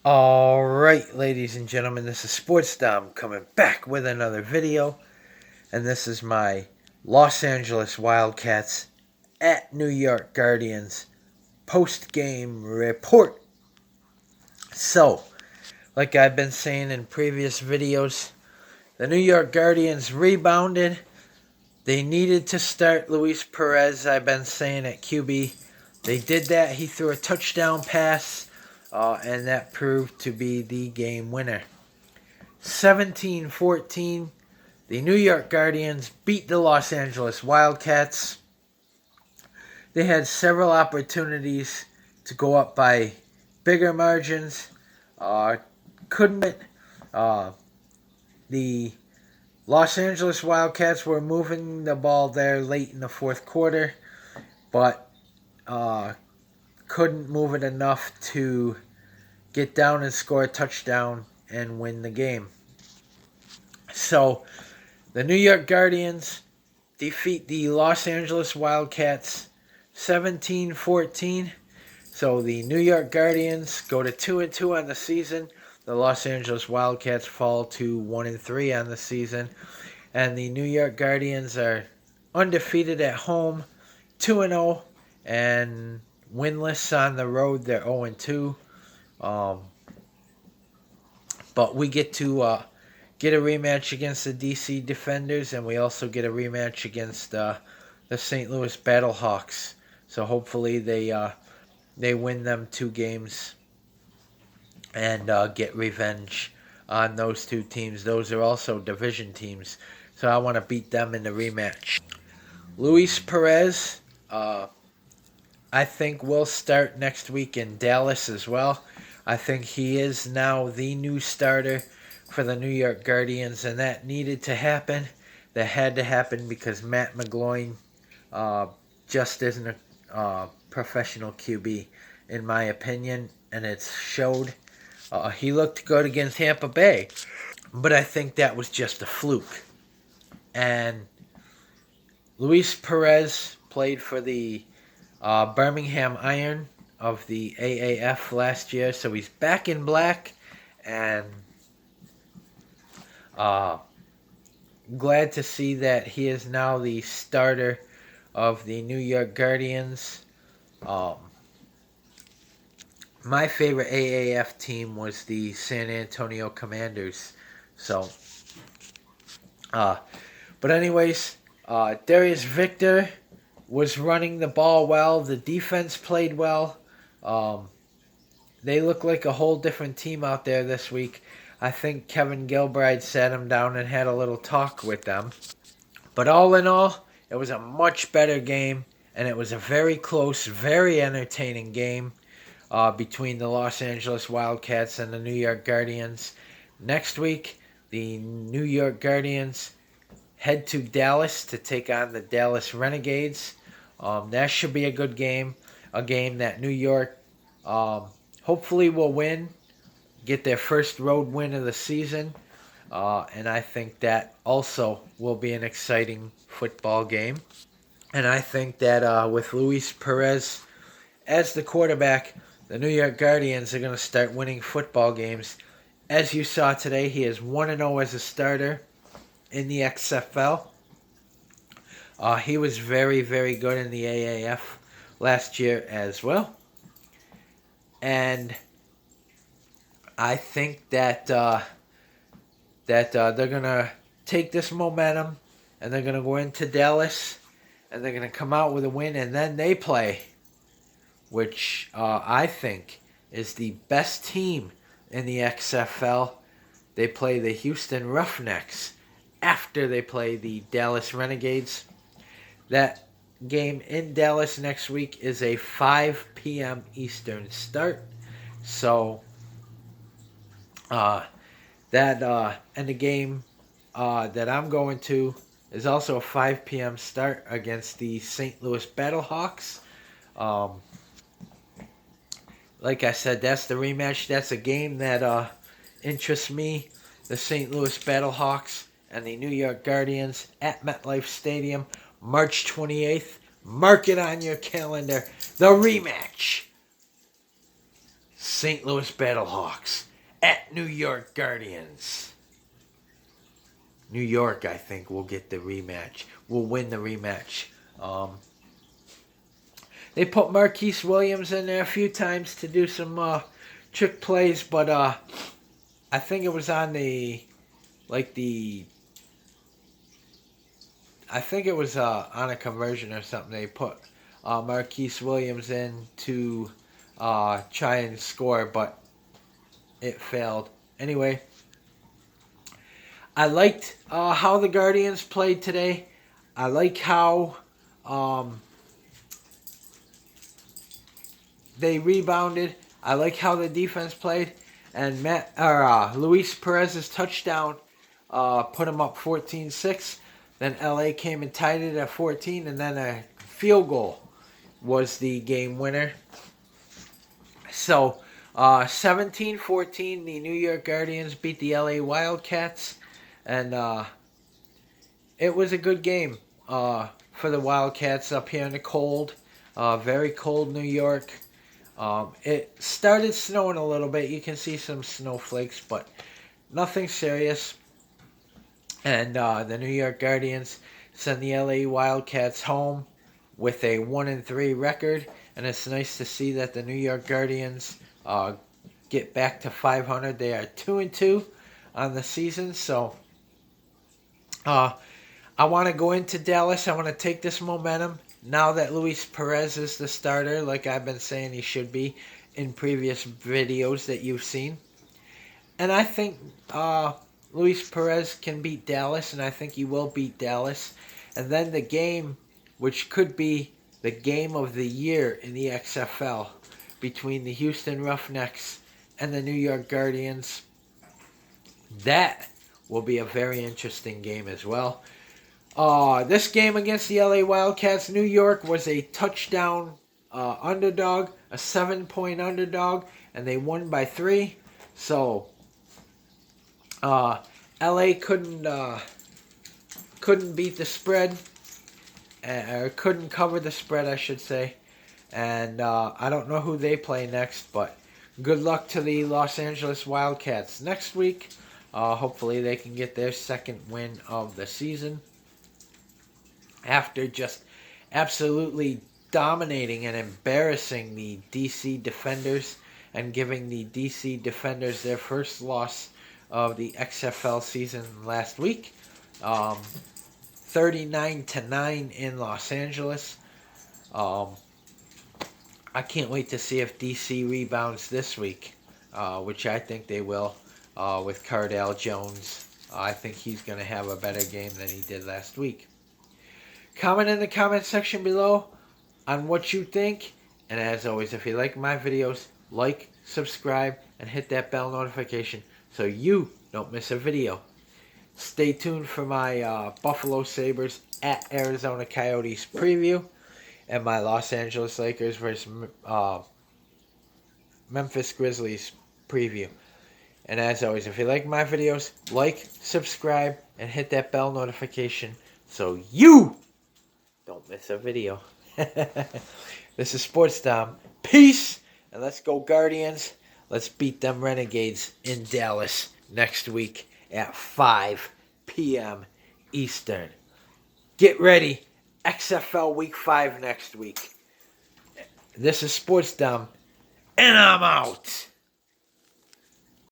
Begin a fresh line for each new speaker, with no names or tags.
Alright, ladies and gentlemen, this is Sports Dom coming back with another video. And this is my Los Angeles Wildcats at New York Guardians post-game report. So, like I've been saying in previous videos, the New York Guardians rebounded. They needed to start Luis Perez, I've been saying, at QB. They did that. He threw a touchdown pass, and that proved to be the game winner. 17-14, the New York Guardians beat the Los Angeles Wildcats. They had several opportunities to go up by bigger margins. Couldn't. The Los Angeles Wildcats were moving the ball there late in the fourth quarter, but couldn't move it enough to get down and score a touchdown and win the game. So the New York Guardians defeat the Los Angeles Wildcats 17-14. So the New York Guardians go to 2-2 on the season. The Los Angeles Wildcats fall to 1-3 on the season. And the New York Guardians are undefeated at home, 2-0, and winless on the road. They're 0-2. But we get to get a rematch against the DC Defenders, and we also get a rematch against the St. Louis Battlehawks. So hopefully they win them 2 games and get revenge on those 2 teams. Those are also division teams, so I want to beat them in the rematch. Luis Perez, I think, will start next week in Dallas as well. I think he is now the new starter for the New York Guardians, and that needed to happen. That had to happen because Matt McGloin just isn't a professional QB, in my opinion, and it's showed. He looked good against Tampa Bay, but I think that was just a fluke. And Luis Perez played for the Birmingham Iron of the AAF last year, so he's back in black, and glad to see that he is now the starter of the New York Guardians. My favorite AAF team was the San Antonio Commanders. So, but anyways, Darius Victor was running the ball well. The defense played well. They look like a whole different team out there this week. I think Kevin Gilbride sat them down and had a little talk with them. But all in all, it was a much better game, and it was a very close, very entertaining game between the Los Angeles Wildcats and the New York Guardians. Next week, the New York Guardians head to Dallas to take on the Dallas Renegades. That should be a good game, a game that New York hopefully will win, get their first road win of the season, and I think that also will be an exciting football game. And I think that with Luis Perez as the quarterback, the New York Guardians are going to start winning football games. As you saw today, he is 1-0 as a starter in the XFL. He was very, very good in the AAF last year as well. And I think that they're going to take this momentum, and they're going to go into Dallas, and they're going to come out with a win, and then they play, which I think is the best team in the XFL. They play the Houston Roughnecks after they play the Dallas Renegades. That game in Dallas next week is a 5 p.m. Eastern start. So and the game that I'm going to is also a 5 p.m. start against the St. Louis Battlehawks. Like I said, that's the rematch. That's a game that interests me. The St. Louis Battlehawks and the New York Guardians at MetLife Stadium, March 28th. Mark it on your calendar. The rematch. St. Louis Battlehawks at New York Guardians. New York, I think, will get the rematch. Will win the rematch. They put Marquise Williams in there a few times to do some trick plays, but I think it was on I think it was on a conversion or something. They put Marquise Williams in to try and score, but it failed. Anyway, I liked how the Guardians played today. I like how they rebounded. I like how the defense played. And Luis Perez's touchdown put him up 14-6. Then LA came and tied it at 14. And then a field goal was the game winner. So 17-14, the New York Guardians beat the LA Wildcats. And it was a good game for the Wildcats up here in the cold. Very cold New York. It started snowing a little bit. You can see some snowflakes, but nothing serious. And the New York Guardians send the LA Wildcats home with a 1-3 record. And it's nice to see that the New York Guardians get back to 500. They are 2-2 on the season. So I want to go into Dallas. I want to take this momentum. Now that Luis Perez is the starter, like I've been saying he should be in previous videos that you've seen. And I think Luis Perez can beat Dallas, and I think he will beat Dallas. And then the game, which could be the game of the year in the XFL, between the Houston Roughnecks and the New York Guardians, that will be a very interesting game as well. This game against the LA Wildcats, New York was a touchdown underdog, a 7-point underdog, and they won by 3. So LA couldn't beat the spread, or couldn't cover the spread, I should say. And I don't know who they play next, but good luck to the Los Angeles Wildcats next week. Hopefully they can get their second win of the season, after just absolutely dominating and embarrassing the DC Defenders and giving the DC Defenders their first loss of the XFL season last week. 39-9 in Los Angeles. I can't wait to see if DC rebounds this week, which I think they will, with Cardale Jones. I think he's going to have a better game than he did last week. Comment in the comment section below on what you think. And as always, if you like my videos, like, subscribe, and hit that bell notification so you don't miss a video. Stay tuned for my Buffalo Sabres at Arizona Coyotes preview and my Los Angeles Lakers versus Memphis Grizzlies preview. And as always, if you like my videos, like, subscribe, and hit that bell notification so you don't miss a video. This is Sports Dom. Peace, and let's go Guardians. Let's beat them Renegades in Dallas next week at 5 p.m. Eastern. Get ready. XFL Week 5 next week. This is Sports Dom, and I'm out.